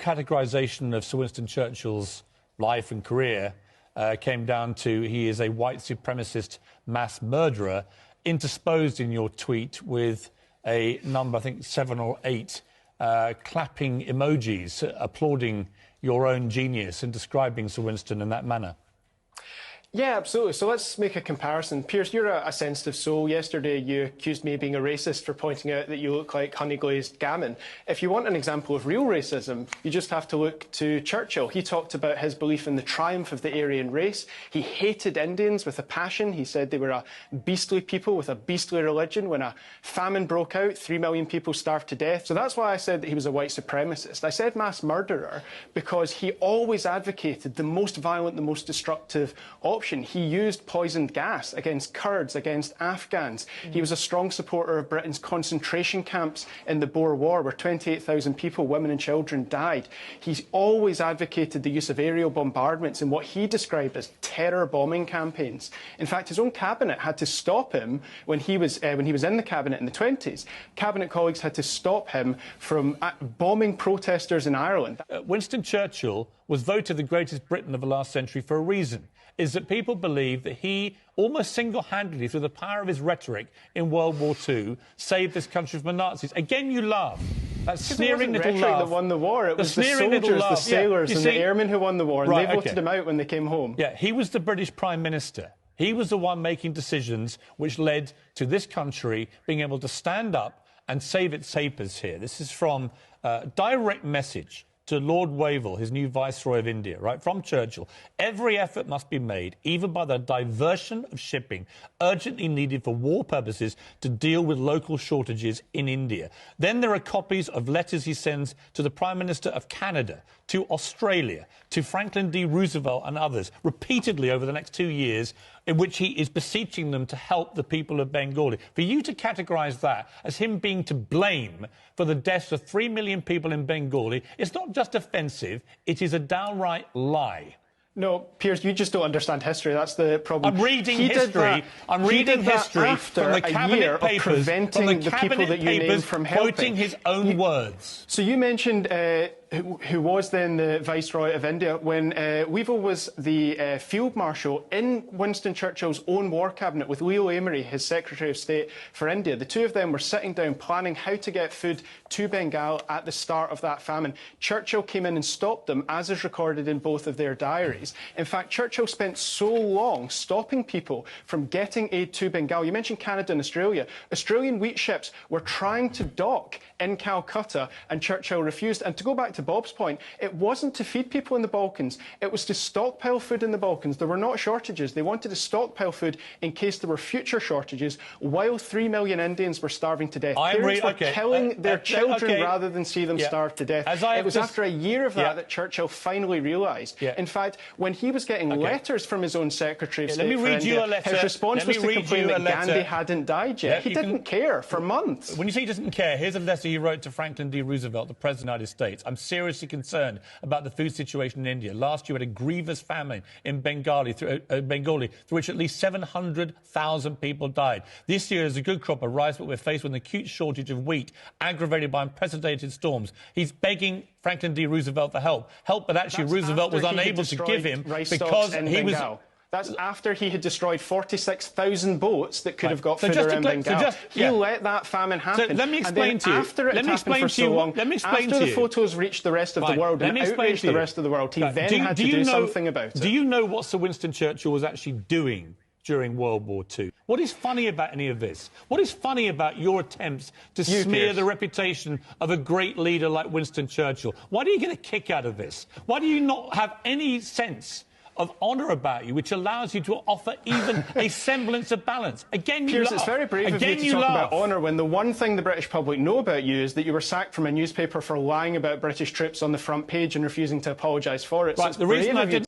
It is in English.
categorization of Sir Winston Churchill's life and career came down to he is a white supremacist mass murderer, intersposed in your tweet with a number, I think 7 or 8, clapping emojis applauding your own genius and describing Sir Winston in that manner. Yeah, absolutely. So let's make a comparison. Piers, you're a sensitive soul. Yesterday you accused me of being a racist for pointing out that you look like honey-glazed gammon. If you want an example of real racism, you just have to look to Churchill. He talked about his belief in the triumph of the Aryan race. He hated Indians with a passion. He said they were a beastly people with a beastly religion. When a famine broke out, 3 million people starved to death. So that's why I said that he was a white supremacist. I said mass murderer because he always advocated the most violent, the most destructive option. He used poisoned gas against Kurds, against Afghans. He was a strong supporter of Britain's concentration camps in the Boer War, where 28,000 people, women and children, died. He's always advocated the use of aerial bombardments in what he described as terror bombing campaigns. In fact, his own cabinet had to stop him when he was in the cabinet in the 20s. Cabinet colleagues had to stop him from bombing protesters in Ireland. Winston Churchill was voted the greatest Briton of the last century for a reason. Is that people believe that he almost single-handedly, through the power of his rhetoric in World War II, saved this country from the Nazis. Again, you laugh. That sneering little laugh. That won the war. It was the soldiers, the sailors, and the airmen who won the war, and they voted him out when they came home. Yeah, he was the British Prime Minister. He was the one making decisions which led to this country being able to stand up and save its papers here. This is from a direct message to Lord Wavell, his new Viceroy of India, right, from Churchill. Every effort must be made, even by the diversion of shipping, urgently needed for war purposes, to deal with local shortages in India. Then there are copies of letters he sends to the Prime Minister of Canada, to Australia, to Franklin D. Roosevelt and others, repeatedly over the next 2 years, in which he is beseeching them to help the people of Bengali. For you to categorise that as him being to blame for the deaths of 3 million people in Bengali, it's not just offensive, it is a downright lie. No, Piers, you just don't understand history. That's the problem. I'm reading history. I'm reading history from the cabinet papers, preventing the people that you named from helping. Quoting his own words. So you mentioned who was then the Viceroy of India when Wavell was the Field Marshal in Winston Churchill's own war cabinet with Leo Amery, his Secretary of State for India. The two of them were sitting down planning how to get food to Bengal at the start of that famine. Churchill came in and stopped them, as is recorded in both of their diaries. In fact, Churchill spent so long stopping people from getting aid to Bengal. You mentioned Canada and Australia. Australian wheat ships were trying to dock in Calcutta, and Churchill refused. And to go back to Bob's point, it wasn't to feed people in the Balkans, it was to stockpile food in the Balkans. There were not shortages. They wanted to stockpile food in case there were future shortages, while 3 million Indians were starving to death. Parents were killing their children rather than see them starve to death. It was after a year of that Churchill finally realised. In fact, when he was getting letters from his own Secretary of State for India, his response was to complain that Gandhi hadn't died yet. He didn't care for months. When you say he doesn't care, here's a letter he wrote to Franklin D. Roosevelt, the President of the United States. I'm seriously concerned about the food situation in India. Last year, we had a grievous famine in Bengali, through which at least 700,000 people died. This year is a good crop of rice, but we're faced with an acute shortage of wheat, aggravated by unprecedented storms. He's begging Franklin D. Roosevelt for help. But actually Roosevelt was unable to give him because he was... That's after he had destroyed 46,000 boats that could have got food around Bengal. He let that famine happen. So let me explain to you. After it happened for so long, after the photos reached the rest of the world and outraged the rest of the world, he then had to do something about it. Do you know what Sir Winston Churchill was actually doing during World War II? What is funny about any of this? What is funny about your attempts to smear the reputation of a great leader like Winston Churchill? Why do you get a kick out of this? Why do you not have any sense of honour about you, which allows you to offer even a semblance of balance? Again, you Piers, laugh. It's very brave of you to talk about honour when the one thing the British public know about you is that you were sacked from a newspaper for lying about British troops on the front page and refusing to apologise for it. Right, so the reason I did